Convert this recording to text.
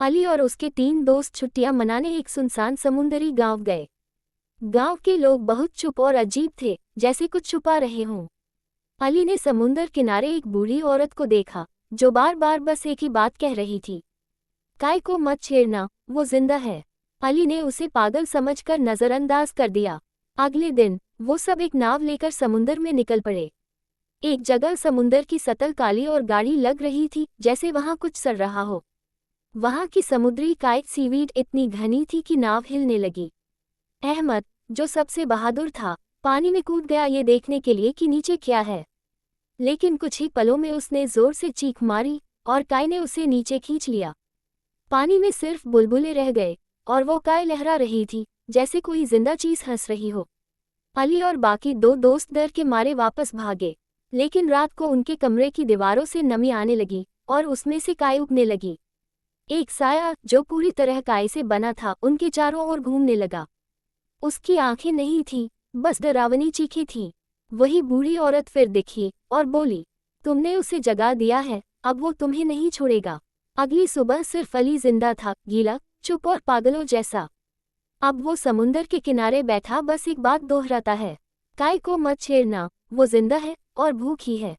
अली और उसके 3 दोस्त छुट्टियां मनाने एक सुनसान समुंदरी गांव गए। गांव के लोग बहुत चुप और अजीब थे, जैसे कुछ छुपा रहे हों। अली ने समुंदर किनारे एक बूढ़ी औरत को देखा, जो बार बार बस एक ही बात कह रही थी, काय को मत छेड़ना, वो जिंदा है। अली ने उसे पागल समझकर नजरअंदाज कर दिया। अगले दिन वो सब एक नाव लेकर समुंदर में निकल पड़े। एक जगह समुंदर की सतह काली और गाढ़ी लग रही थी, जैसे वहां कुछ सड़ रहा हो। वहां की समुद्री काइट सीवीड इतनी घनी थी कि नाव हिलने लगी। अहमद, जो सबसे बहादुर था, पानी में कूद गया ये देखने के लिए कि नीचे क्या है। लेकिन कुछ ही पलों में उसने जोर से चीख मारी और काय ने उसे नीचे खींच लिया। पानी में सिर्फ बुलबुले रह गए और वो काय लहरा रही थी, जैसे कोई जिंदा चीज हंस रही हो। अली और बाकी 2 दोस्त डर के मारे वापस भागे, लेकिन रात को उनके कमरे की दीवारों से नमी आने लगी और उसमें से काय उगने लगी। एक साया, जो पूरी तरह काय से बना था, उनके चारों ओर घूमने लगा। उसकी आंखें नहीं थीं, बस डरावनी चीखें थीं। वही बूढ़ी औरत फिर दिखी और बोली, तुमने उसे जगा दिया है, अब वो तुम्हें नहीं छोड़ेगा। अगली सुबह सिर्फ अली जिंदा था, गीला, चुप और पागलों जैसा। अब वो समुंदर के किनारे बैठा बस एक बात दोहराता है, काय को मत छेड़ना, वो जिंदा है और भूखी है।